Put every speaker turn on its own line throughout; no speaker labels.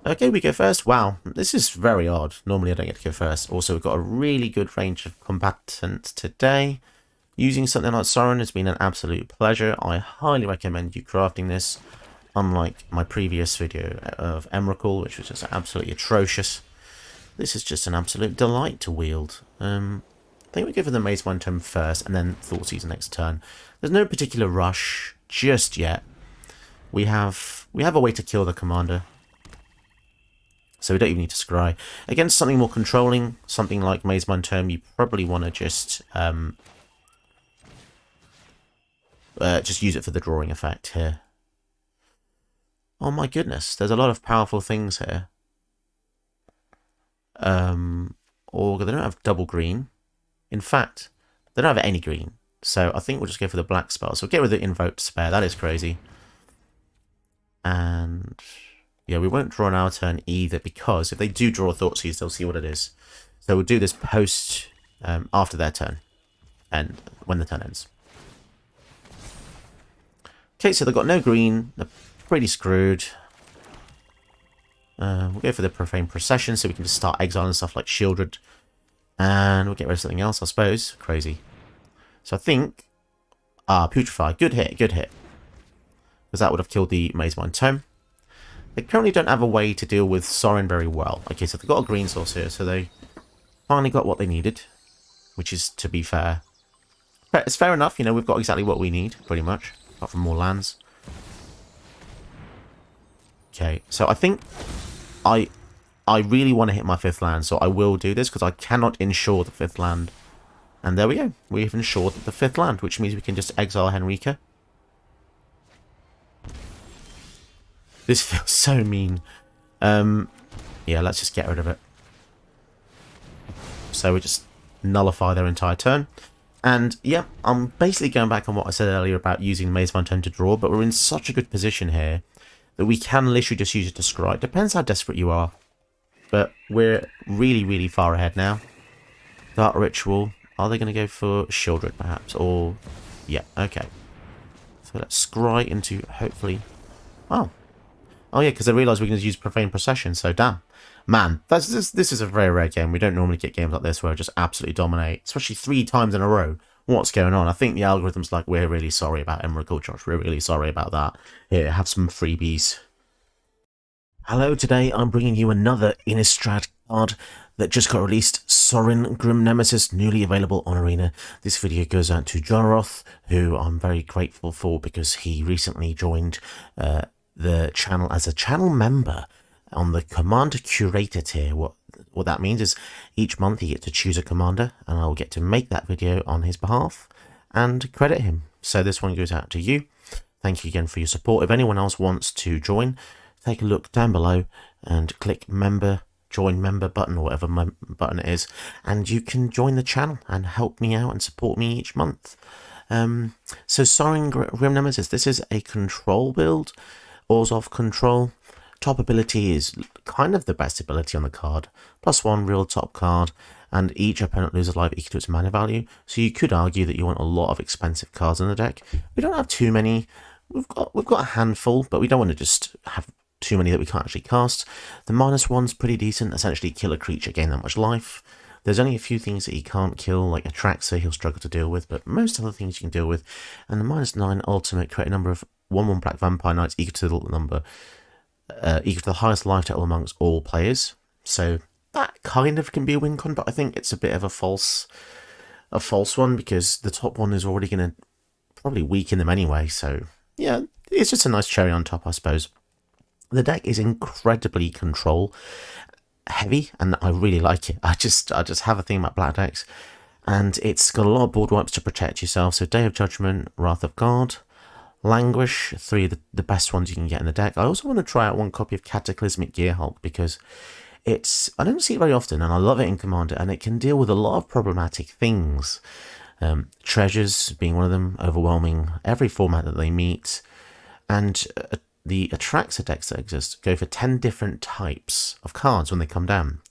Okay, we go first. Wow, this is very odd. Normally I don't get to go first. Also, we've got a really good range of combatants today. Using something like Sorin has been an absolute pleasure. I highly recommend you crafting this, unlike my previous video of Emrakul, which was just absolutely atrocious. This is just an absolute delight to wield. I think we go for the Maze One turn first, and then Thoughtseize next turn. There's no particular rush just yet. We have a way to kill the commander, so we don't even need to scry. Against something more controlling, something like Maze One turn, you probably want to just use it for the drawing effect here. Oh my goodness, there's a lot of powerful things here. Or they don't have double green. In fact, they don't have any green. So I think we'll just go for the black spell. So we'll get rid of the Invoke Despair. That is crazy. And yeah, we won't draw on our turn either, because if they do draw a Thoughtseize, they'll see what it is. So we'll do this post after their turn, and when the turn ends. Okay, so they've got no green. They're pretty screwed. We'll go for the Profane Procession, so we can just start exiling stuff like Shieldred. And we'll get rid of something else, I suppose. Crazy. So I think... Putrefy. Good hit, good hit. Because that would have killed the Maze One Tome. They currently don't have a way to deal with Sorin very well. Okay, so they've got a green source here, so they finally got what they needed. Which is, to be fair... It's fair enough, you know, we've got exactly what we need, pretty much. Apart from more lands. Okay, so I think... I really want to hit my 5th land, so I will do this, because I cannot ensure the 5th land. And there we go. We've ensured the 5th land, which means we can just exile Henrika. This feels so mean. Yeah, let's just get rid of it. So we just nullify their entire turn. And yeah, I'm basically going back on what I said earlier about using Maze One turn to draw, but we're in such a good position here that we can literally just use it to scry. It depends how desperate you are. But we're really, really far ahead now. Dark Ritual. Are they going to go for Shieldred, perhaps? Or... yeah, okay. So let's scry into, hopefully... oh. Oh yeah, because I realised we're going to use Profane Procession, so damn. Man, this is a very rare game. We don't normally get games like this where we just absolutely dominate. Especially 3 times in a row. What's going on? I think the algorithm's like, we're really sorry about Emrakul, Josh. We're really sorry about that. Here, have some freebies. Hello, today I'm bringing you another Innistrad card that just got released, Sorin Grim Nemesis, newly available on Arena. This video goes out to Jonroth, who I'm very grateful for because he recently joined the channel as a channel member on the Commander Curator tier. What that means is each month you get to choose a commander, and I'll get to make that video on his behalf and credit him. So this one goes out to you. Thank you again for your support. If anyone else wants to join, take a look down below and click member, join member button, or whatever button it is, and you can join the channel and help me out and support me each month. So Sorin Grim Nemesis, this is a control build, Orzhov control. Top ability is kind of the best ability on the card. +1 real top card, and each opponent loses life equal to its mana value. So you could argue that you want a lot of expensive cards in the deck. We don't have too many. We've got a handful, but we don't want to just have too many that we can't actually cast. The -1's pretty decent. Essentially, kill a creature, gain that much life. There's only a few things that he can't kill, like Atraxa he'll struggle to deal with, but most other things you can deal with. And the -9 ultimate, create a number of 1/1 black vampire knights equal to the number equal to the highest life total amongst all players. So that kind of can be a win con, but I think it's a bit of a false one, because the top one is already going to probably weaken them anyway. So yeah, it's just a nice cherry on top, I suppose. The deck is incredibly control heavy, and I really like it. I just have a thing about black decks, and it's got a lot of board wipes to protect yourself. So Day of Judgment, Wrath of God, Languish, 3 of the best ones you can get in the deck. I also want to try out 1 copy of Cataclysmic Gearhulk, because I don't see it very often, and I love it in Commander, and it can deal with a lot of problematic things. Treasures being one of them, overwhelming every format that they meet, and the Atraxa decks that exist go for 10 different types of cards when they come down.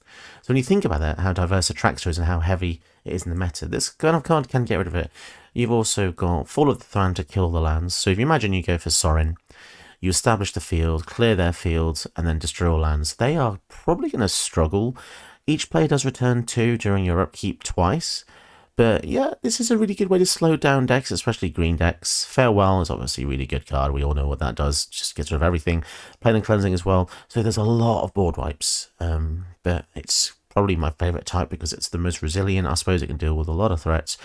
So when you think about that, how diverse Atraxa is and how heavy it is in the meta, this kind of card can get rid of it. You've also got Fall of the Throne to kill the lands. So if you imagine you go for Sorin, You establish the field, clear their fields, and then destroy all lands. They are probably going to struggle. Each player does return 2 during your upkeep twice. But yeah, this is a really good way to slow down decks, especially green decks. Farewell is obviously a really good card. We all know what that does. Just gets rid of everything. Plane and Cleansing as well. So there's a lot of board wipes. But it's probably my favourite type because it's the most resilient. I suppose it can deal with a lot of threats.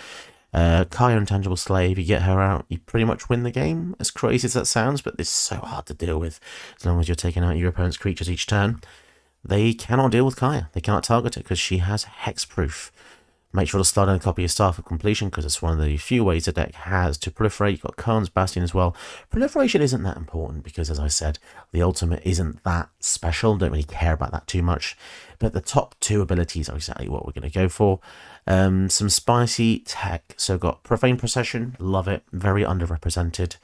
Kaya, Intangible Slave, you get her out, you pretty much win the game. As crazy as that sounds, but this is so hard to deal with. As long as you're taking out your opponent's creatures each turn. They cannot deal with Kaya. They cannot target it because she has hexproof. Make sure to start in a copy of Star for completion because it's one of the few ways the deck has to proliferate. You've got Khan's Bastion as well. Proliferation isn't that important because, as I said, the ultimate isn't that special. Don't really care about that too much. But the top 2 abilities are exactly what we're going to go for. Some spicy tech. So got Profane Procession. Love it. Very underrepresented.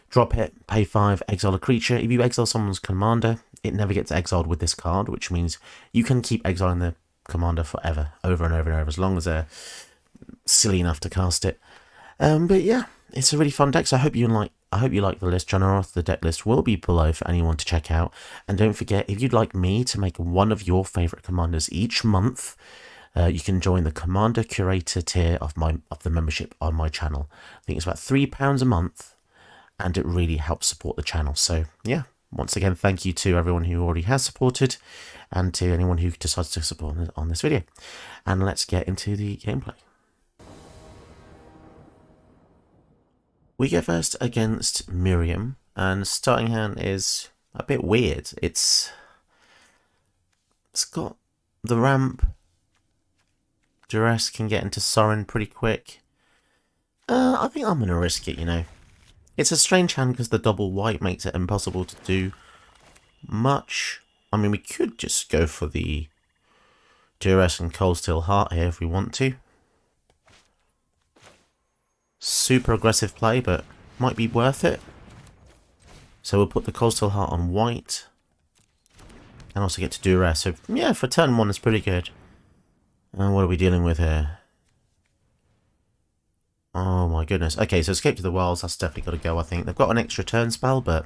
Drop it. Pay 5. Exile a creature. If you exile someone's commander, it never gets exiled with this card, which means you can keep exiling the commander forever, over and over and over, as long as they're silly enough to cast it. But yeah, it's a really fun deck. So I hope you like the list. John Orth, the deck list will be below for anyone to check out. And don't forget, if you'd like me to make one of your favorite commanders each month, you can join the Commander Curator tier of the membership on my channel. I think it's about £3 a month, and it really helps support the channel. So yeah, once again, thank you to everyone who already has supported, and to anyone who decides to support on this video. And let's get into the gameplay. We go first against Miriam, and starting hand is a bit weird. It's got the ramp. Duress can get into Sorin pretty quick. I think I'm going to risk it, you know. It's a strange hand because the double white makes it impossible to do much. I mean, we could just go for the Duress and Cold Steel Heart here if we want to. Super aggressive play, but might be worth it. So we'll put the Cold Steel Heart on white. And also get to Duress. So yeah, for turn 1 it's pretty good. And what are we dealing with here? Oh my goodness. Okay, so Escape to the Wilds, that's definitely got to go, I think. They've got an extra turn spell, but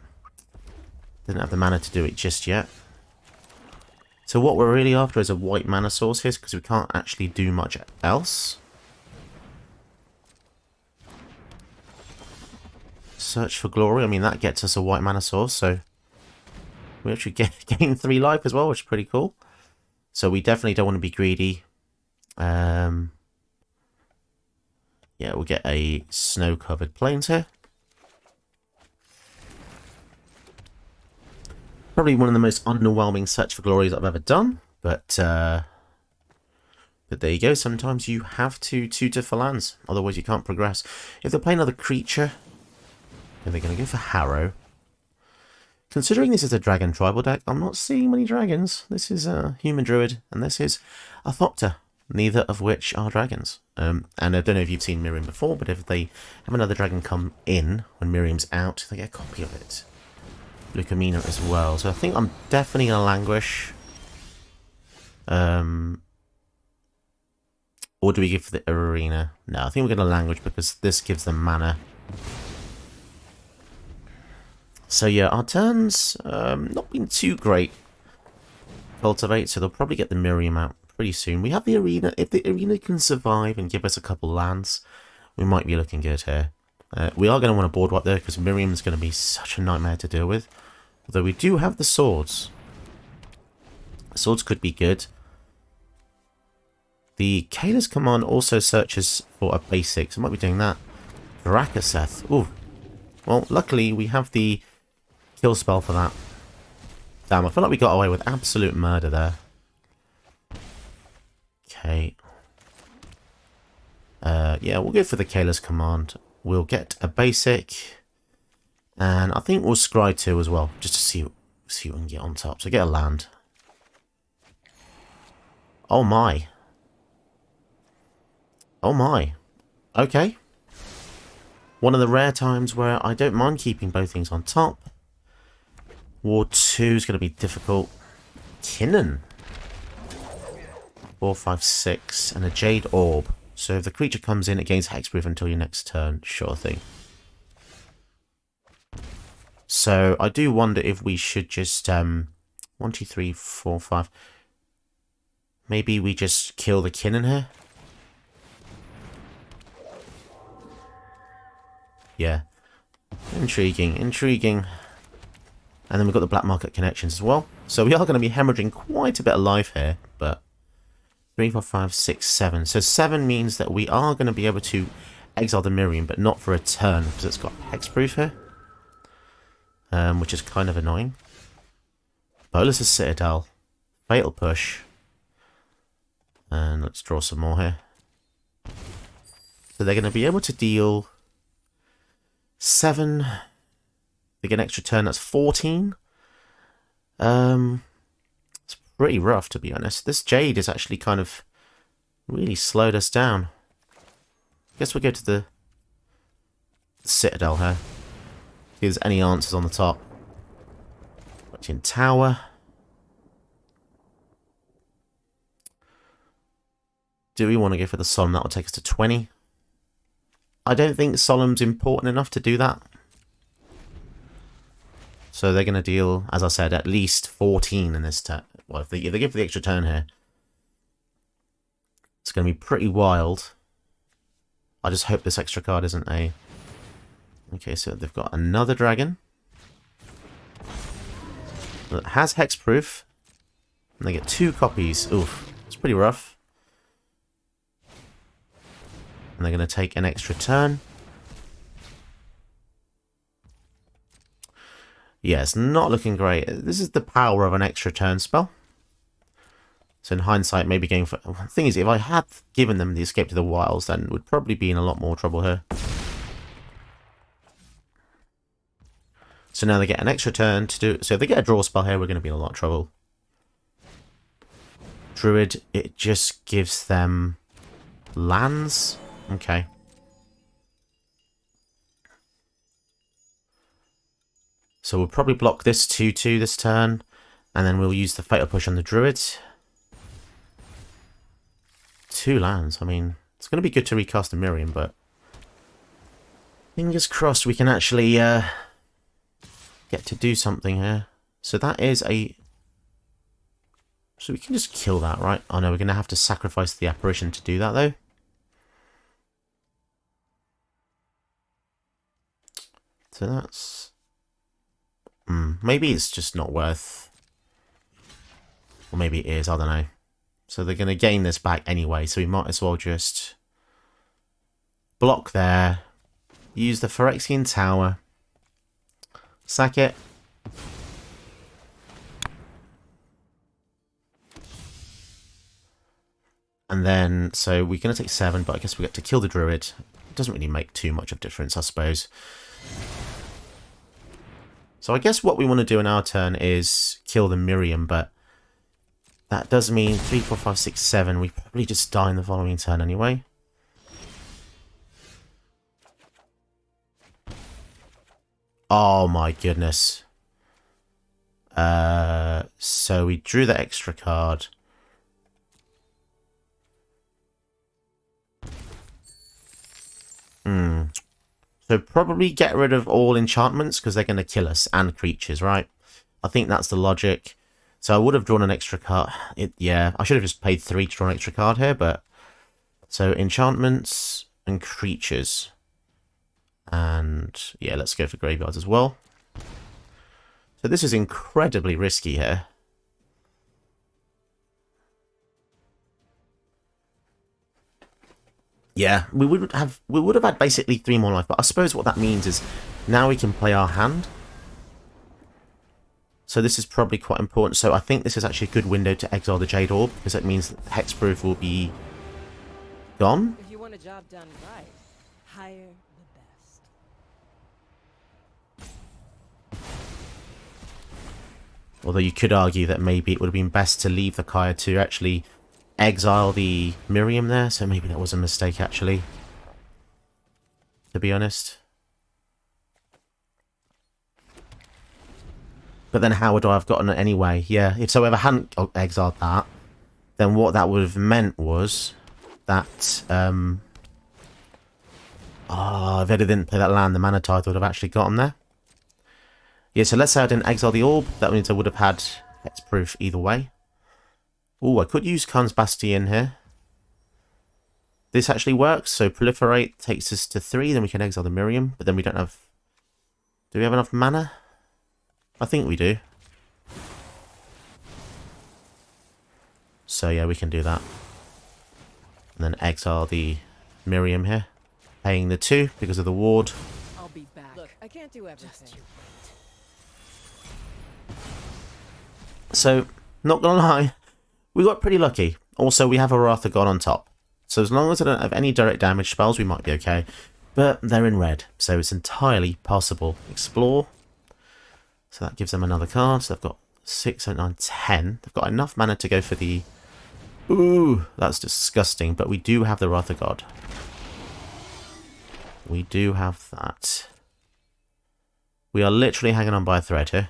didn't have the mana to do it just yet. So what we're really after is a white mana source here, because we can't actually do much else. Search for Glory, I mean that gets us a white mana source, so we actually gain 3 life as well, which is pretty cool. So we definitely don't want to be greedy. Yeah, we'll get a snow-covered plains here. Probably one of the most underwhelming Search for Glories I've ever done, but there you go. Sometimes you have to tutor for lands, otherwise you can't progress. If they're playing another creature, then they're going to go for Harrow. Considering this is a dragon tribal deck, I'm not seeing many dragons. This is a human druid, and this is a Thopter, neither of which are dragons. And I don't know if you've seen Miriam before, but if they have another dragon come in when Miriam's out, they get a copy of it. Lucamina as well. So I think I'm definitely going to languish. Or do we give for the arena? No, I think we're going to languish because this gives them mana. So yeah, our turns not been too great. Cultivate, so they'll probably get the Miriam out pretty soon. We have the arena. If the arena can survive and give us a couple lands, we might be looking good here. We are going to want a board wipe there because Miriam's going to be such a nightmare to deal with. Although we do have the swords. Swords could be good. The Kayla's command also searches for a basic, so I might be doing that. Varakaseth. Ooh. Well, luckily we have the kill spell for that. Damn, I feel like we got away with absolute murder there. Okay. Yeah, we'll go for the Kayla's command. We'll get a basic. And I think we'll scry 2 as well, just to see what we can get on top. So get a land. Oh my. Oh my. Okay. One of the rare times where I don't mind keeping both things on top. Ward 2 is going to be difficult. Kinnan. 4, 5, 6. And a Jade Orb. So if the creature comes in, it gains hexproof until your next turn. Sure thing. So I do wonder if we should just 1, 2, 3, 4, 5. Maybe we just kill the kin in here. Yeah. Intriguing, intriguing. And then we've got the black market connections as well. So we are going to be hemorrhaging quite a bit of life here, but 3, 4, 5, 6, 7. So 7 means that we are going to be able to exile the Miriam, but not for a turn, because it's got hexproof here. Which is kind of annoying. Bolus's Citadel. Fatal Push. And let's draw some more here. So they're going to be able to deal 7. They get an extra turn, that's 14. It's pretty rough, to be honest. This Jade is actually kind of really slowed us down. Guess we'll go to the Citadel here. See if there's any answers on the top. Watching Tower. Do we want to go for the Solemn? That will take us to 20. I don't think Solemn's important enough to do that. So they're going to deal, as I said, at least 14 in this turn. Well, if they give the extra turn here, it's going to be pretty wild. I just hope this extra card isn't a... Okay, so they've got another dragon that has hexproof, and they get 2 copies. Oof, it's pretty rough. And they're going to take an extra turn. Yeah, it's not looking great. This is the power of an extra turn spell. So in hindsight, maybe going for... The thing is, if I had given them the Escape to the Wilds, then we'd probably be in a lot more trouble here. So now they get an extra turn to do... So if they get a draw spell here, we're going to be in a lot of trouble. Druid, it just gives them lands. Okay. So we'll probably block this 2-2 this turn, and then we'll use the Fatal Push on the Druid. 2 lands. I mean, it's going to be good to recast the Miriam, but fingers crossed we can actually get to do something here. So that is a... So we can just kill that, right? Oh no, we're going to have to sacrifice the Apparition to do that, though. So that's... maybe it's just not worth... Or maybe it is, I don't know. So they're going to gain this back anyway, so we might as well just block there. Use the Phyrexian Tower. Sack it. And then, so we're going to take 7, but I guess we get to kill the Druid. It doesn't really make too much of a difference, I suppose. So I guess what we want to do in our turn is kill the Miriam, but that does mean 3, 4, 5, 6, 7. We probably just die in the following turn anyway. Oh my goodness. So we drew the extra card. So probably get rid of all enchantments because they're going to kill us and creatures, right? I think that's the logic. So I would have drawn an extra card. Yeah, I should have just paid 3 to draw an extra card here, but... So enchantments and creatures. And yeah, let's go for graveyards as well. So this is incredibly risky here. Yeah, we would have had basically 3 more life, but I suppose what that means is now we can play our hand. So this is probably quite important. So I think this is actually a good window to exile the Jade Orb, because that means that Hexproof will be gone.
If you want a job done right, hire the best.
Although you could argue that maybe it would have been best to leave the Kaya to actually exile the Miriam there, so maybe that was a mistake actually, to be honest. But then how would I have gotten it anyway? Yeah, if so ever hadn't exiled that, then what that would have meant was that if they didn't play that land, the Mana Tithe would have actually gotten there. Yeah, so let's say I didn't exile the orb. That means I would have had hexproof either way. Oh, I could use Khan's Bastion here. This actually works. So proliferate takes us to 3. Then we can exile the Miriam. But then we don't have... Do we have enough mana? I think we do. So yeah, we can do that. And then exile the Miriam here. Paying the 2 because of the ward.
I'll be back. Look, I can't do everything.
So, not gonna lie, we got pretty lucky. Also, we have a Wrath of God on top. So as long as I don't have any direct damage spells, we might be okay. But they're in red, so it's entirely possible. Explore. So that gives them another card. So they've got 6, 8, 9, 10. They've got enough mana to go for the... Ooh, that's disgusting. But we do have the Wrath of God. We do have that. We are literally hanging on by a thread here.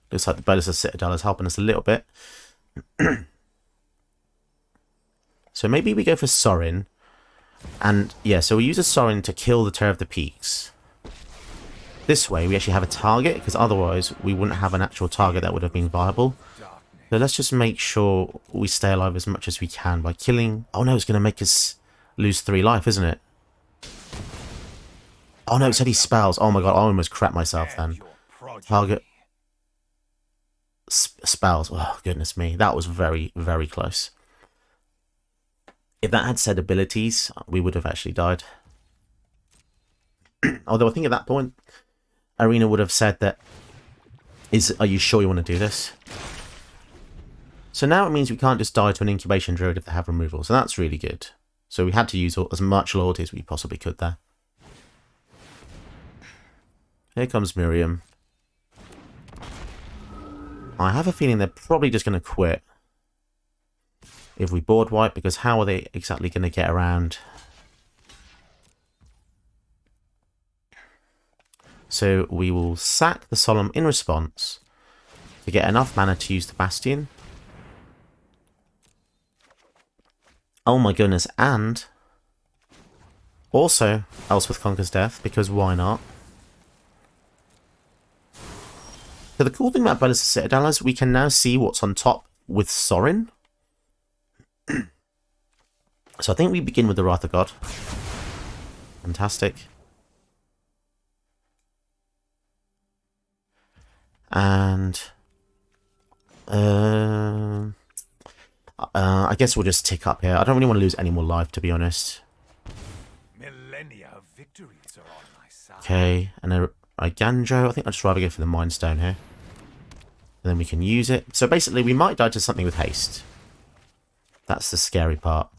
Looks like the Bolus of Citadel is helping us a little bit. So maybe we go for Sorin. And yeah, so we use a Sorin to kill the Terror of the Peaks. This way we actually have a target, because otherwise we wouldn't have an actual target that would have been viable. So let's just make sure we stay alive as much as we can by killing... Oh no, it's going to make us lose 3 life, isn't it? Oh no, it said he spells. Oh my god, I almost crapped myself then. Target... spells. Oh, goodness me. That was very, very close. If that had said abilities, we would have actually died. Although I think at that point, Arena would have said that, are you sure you want to do this? So now it means we can't just die to an incubation druid if they have removal. So that's really good. So we had to use as much loyalty as we possibly could there. Here comes Miriam. I have a feeling they're probably just going to quit if we board wipe, because how are they exactly going to get around? So we will sack the Solemn in response to get enough mana to use the Bastion. Oh my goodness, and also Elspeth Conquers Death, because why not? So the cool thing about Bolus of Citadel is we can now see what's on top with Sorin. So I think we begin with the Wrath of God. Fantastic. And I guess we'll just tick up here. I don't really want to lose any more life, to be honest.
Millennia of victories are on my side.
Okay, and a Ganjo. I think I'd just rather go for the Mind Stone here. And then we can use it. So basically, we might die to something with haste. That's the scary part.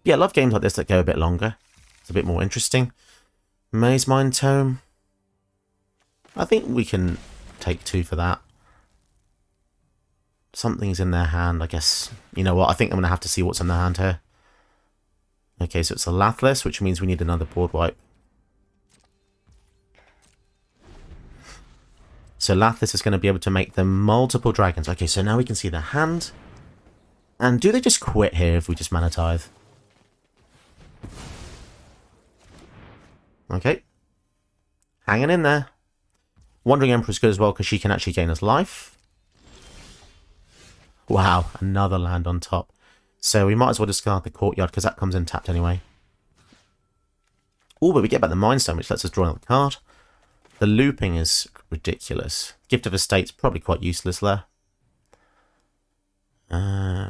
Yeah, I love games like this that go a bit longer. It's a bit more interesting. Maze Mind Tome. I think we can take 2 for that. Something's in their hand, I guess. You know what? I think I'm going to have to see what's in their hand here. Okay, so it's a Lathless, which means we need another board wipe. So Lathless is going to be able to make them multiple dragons. Okay, so now we can see their hand. And do they just quit here if we just Mana Tithe? Okay. Hanging in there. Wandering Emperor is good as well because she can actually gain us life. Wow, another land on top. So we might as well discard the Courtyard because that comes in tapped anyway. Oh, but we get back the Mind Stone, which lets us draw another card. The looping is ridiculous. Gift of Estate's probably quite useless there.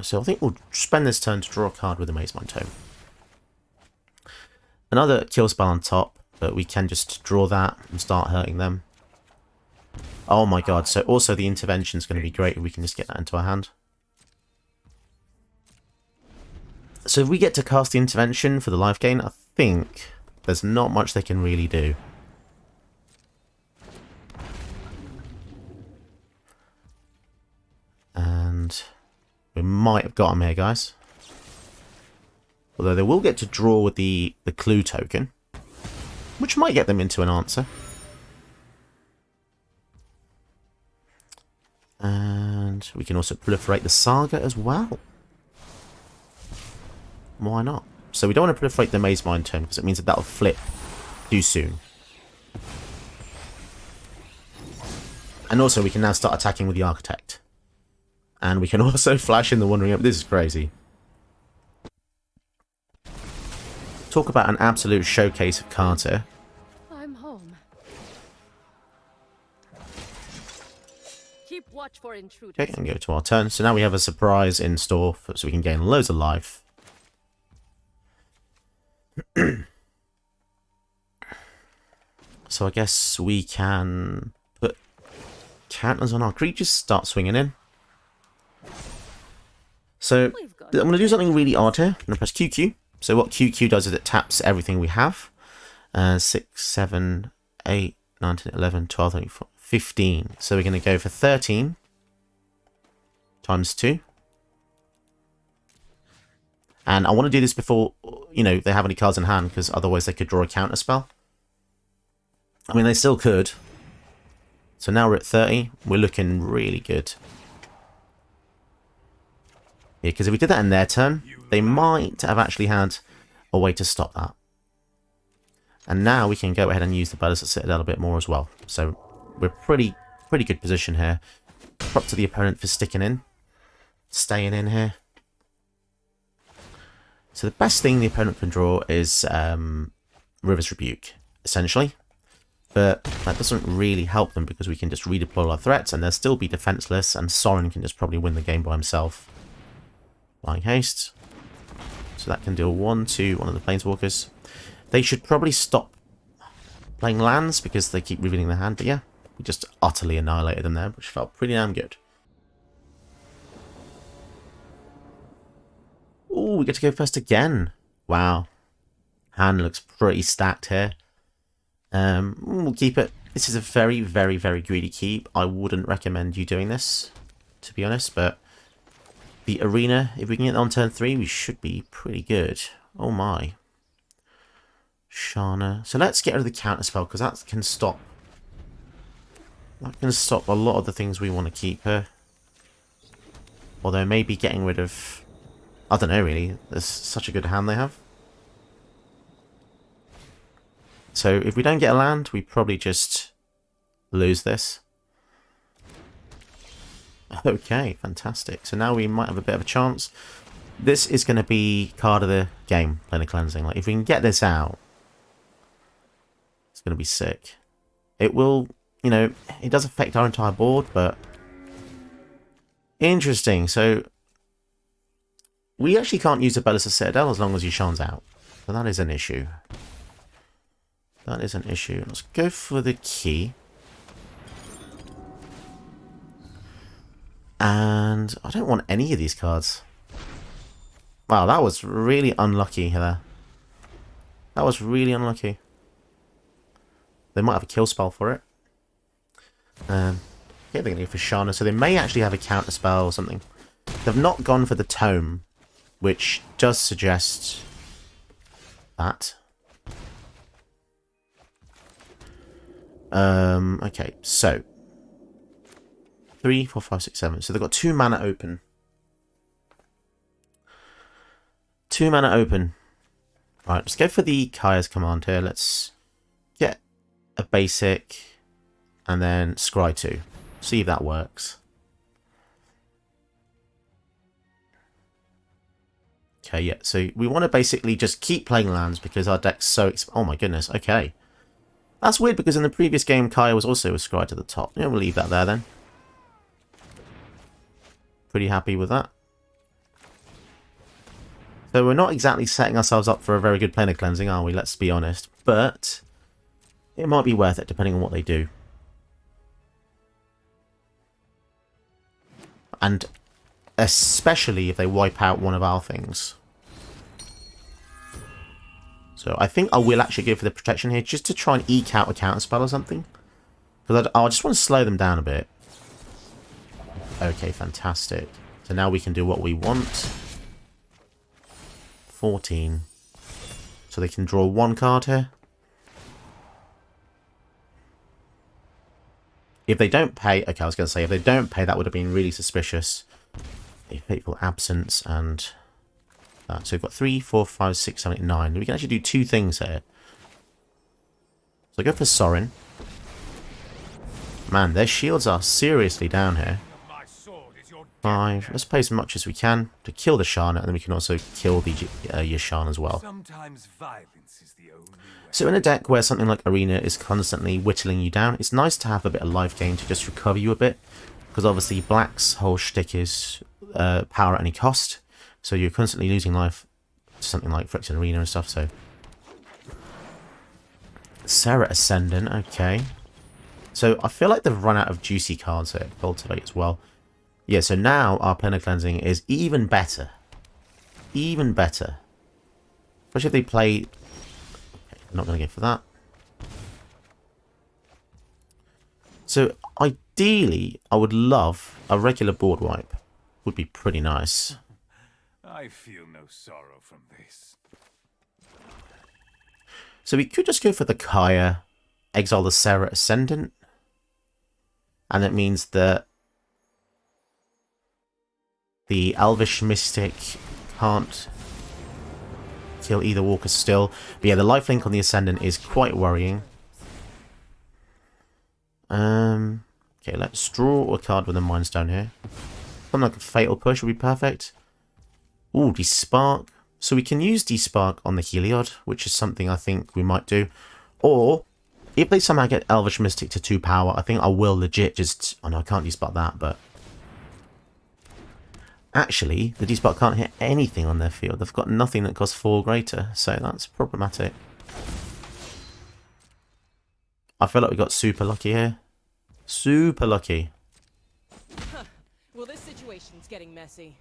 So I think we'll spend this turn to draw a card with the Maze Mind Tome. Another kill spell on top, but we can just draw that and start hurting them. Oh my god, so also the intervention is going to be great if we can just get that into our hand. So if we get to cast the intervention for the life gain, I think there's not much they can really do. And we might have got them here, guys. Although they will get to draw with the clue token, which might get them into an answer. And we can also proliferate the Saga as well. why not? So we don't want to proliferate the Maze Mine turn because it means that that'll flip too soon. And also we can now start attacking with the Architect. And we can also flash in the Wandering Up. This is crazy. Talk about an absolute showcase of cards here.
I'm home. Keep watch for intruders.
Okay, and go to our turn. So now we have a surprise in store so we can gain loads of life. So I guess we can put counters on our creatures, start swinging in. So I'm going to do something really odd here. I'm going to press QQ. So what QQ does is it taps everything we have. 6, 7, 8, 9, 10, 11, 12, 13, 14, 15. So we're going to go for 13 times 2. And I want to do this before, you know, they have any cards in hand, because otherwise they could draw a counter spell. I mean, they still could. So now we're at 30. We're looking really good. Yeah, because if we did that in their turn, they might have actually had a way to stop that. And now we can go ahead and use the Ballista Citadel a bit more as well. So we're pretty good position here. Prop to the opponent for sticking in. Staying in here. So the best thing the opponent can draw is River's Rebuke, essentially. But that doesn't really help them because we can just redeploy our threats and they'll still be defenseless, and Sorin can just probably win the game by himself. Flying Haste. So that can deal 1 to one of the Planeswalkers. They should probably stop playing lands because they keep revealing their hand. But yeah, we just utterly annihilated them there, which felt pretty damn good. Ooh, we get to go first again. Wow. Hand looks pretty stacked here. We'll keep it. This is a very greedy keep. I wouldn't recommend you doing this, to be honest, but the arena, if we can get on turn 3, we should be pretty good. Oh my. Shana. So let's get rid of the counter spell, because that can stop. That can stop a lot of the things we want to keep here. Although maybe getting rid of, I don't know really. There's such a good hand they have. So if we don't get a land, we probably just lose this. Okay, fantastic. So now we might have a bit of a chance. This is going to be card of the game, Planar Cleansing. Like, if we can get this out, it's going to be sick. It will, you know, it does affect our entire board, but interesting. So we actually can't use the Ballista Citadel as long as Yashan's out. So that is an issue. That is an issue. Let's go for the key. And I don't want any of these cards. Wow, that was really unlucky there. That was really unlucky. They might have a kill spell for it. Yeah, they're going to go for Shana, so they may actually have a counter spell or something. They've not gone for the tome, which does suggest that. Okay, so 3, 4, 5, 6, 7. So they've got 2 mana open. 2 mana open. Right, let's go for the Kaya's command here. Let's get a basic and then scry 2. See if that works. Okay, yeah. So we want to basically just keep playing lands because our deck's so... oh my goodness, okay. That's weird because in the previous game, Kaya was also a scry to the top. Yeah, we'll leave that there then. Pretty happy with that. So we're not exactly setting ourselves up for a very good Planar Cleansing, are we? Let's be honest. But it might be worth it depending on what they do. And especially if they wipe out one of our things. So I think I will actually go for the protection here just to try and eke out a counter spell or something. Because I just want to slow them down a bit. Okay, fantastic. So now we can do what we want. 14. So they can draw 1 card here. If they don't pay... okay, I was going to say, if they don't pay, that would have been really suspicious. A Fateful Absence and... that. So we've got 3, 4, 5, 6, 7, 8, 9. We can actually do 2 things here. So go for Sorin. Man, their shields are seriously down here.
My sword is your
5. Let's play as much as we can to kill the Shana, and then we can also kill the Yashan as well.
Sometimes violence is the only way.
So in a deck where something like Arena is constantly whittling you down, it's nice to have a bit of life gain to just recover you a bit. Because obviously Black's whole shtick is power at any cost. So you're constantly losing life to something like Friction Arena and stuff, so... Sarah Ascendant, okay. So I feel like they've run out of juicy cards here. Cultivate as well. Yeah, so now our Planar Cleansing is even better. Even better. Especially if they play... Okay, I'm not going to go for that. So ideally, I would love a regular board wipe. Would be pretty nice.
I feel no sorrow from this.
So we could just go for the Kaya, exile the Sarah Ascendant. And it means that the Elvish Mystic can't kill either Walker still. But yeah, the lifelink on the Ascendant is quite worrying. Okay, let's draw a card with a Mind Stone here. Something like a Fatal Push would be perfect. Ooh, Despark. So we can use Despark on the Heliod, which is something I think we might do. Or, if they somehow get Elvish Mystic to 2 power, I think I will legit just... Oh no, I can't Despark that, but... Actually, the Despark can't hit anything on their field. They've got nothing that costs 4 greater, so that's problematic. I feel like we got super lucky here. Super lucky.
Well, this situation's getting messy.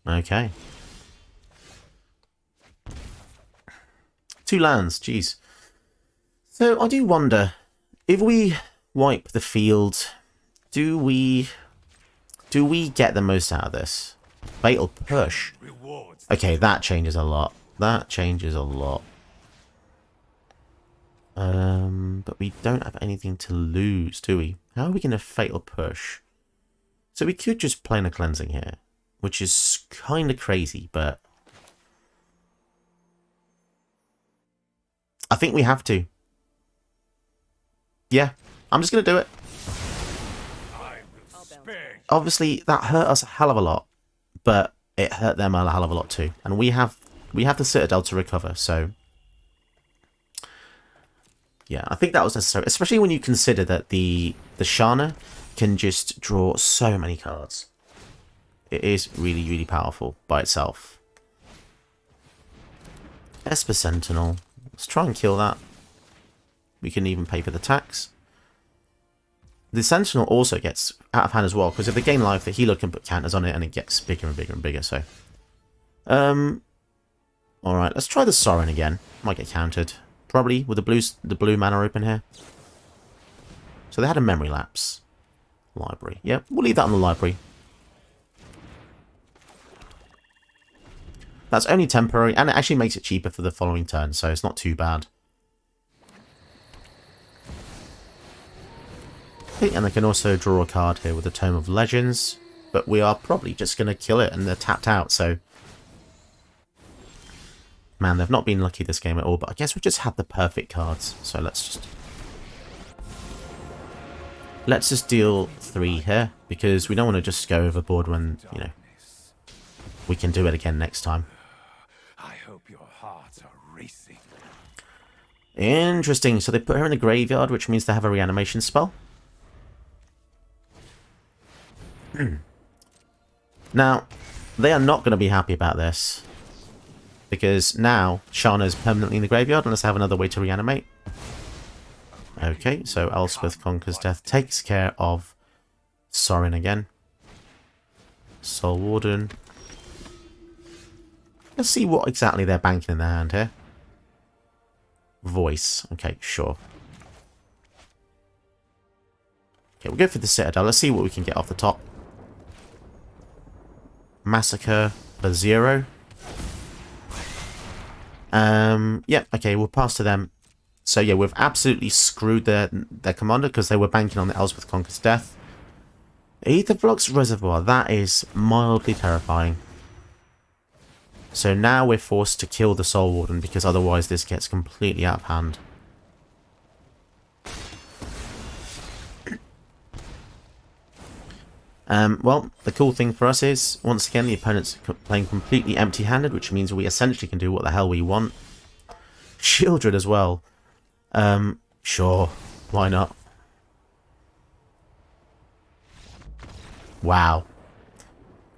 Okay. 2 lands, jeez. So I do wonder, if we wipe the field, do we get the most out of this? Fatal Push.
Rewards.
Okay, that changes a lot. That changes a lot. But we don't have anything to lose, do we? How are we going to Fatal Push? So we could just play a Cleansing here, which is kind of crazy, but I think we have to. Yeah, I'm just going to do it.
I will spare
Obviously, that hurt us a hell of a lot, but it hurt them a hell of a lot too. And we have the Citadel to recover, so... Yeah, I think that was necessary, especially when you consider that the Shana can just draw so many cards. It is really, really powerful by itself. Esper Sentinel. Let's try and kill that. We can even pay for the tax. The Sentinel also gets out of hand as well, because if they gain life, the healer can put counters on it and it gets bigger and bigger and bigger, so... Alright, let's try the Sorin again. Might get countered. Probably with the blue mana open here. So they had a memory lapse. Library. Yep, we'll leave that on the library. That's only temporary, and it actually makes it cheaper for the following turn, so it's not too bad. Okay, and they can also draw a card here with the Tome of Legends, but we are probably just going to kill it, and they're tapped out, so... Man, they've not been lucky this game at all, but I guess we've just had the perfect cards, so let's just deal 3 here, because we don't want to just go overboard when, you know, we can do it again next time.
I hope your hearts are racing.
Interesting, so they put her in the graveyard, which means they have a reanimation spell. Now, they are not going to be happy about this, because now Shana is permanently in the graveyard unless they have another way to reanimate. Okay, so Elspeth Conquers Death takes care of Sorin again. Soul Warden. Let's see what exactly they're banking in their hand here. Voice. Okay, sure. Okay, we'll go for the Citadel. Let's see what we can get off the top. Massacre for 0. Yeah, okay, we'll pass to them. So yeah, we've absolutely screwed their commander because they were banking on the Elspeth Conquers Death. Aetherflux Reservoir, that is mildly terrifying. So now we're forced to kill the Soul Warden because otherwise this gets completely out of hand. Well, the cool thing for us is, once again, the opponent's playing completely empty-handed, which means we essentially can do what the hell we want. Shieldred as well. Sure, why not? Wow.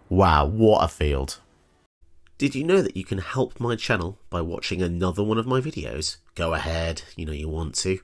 Wow, what a field.
Did you know that you can help my channel by watching another one of my videos? Go ahead, you know you want to.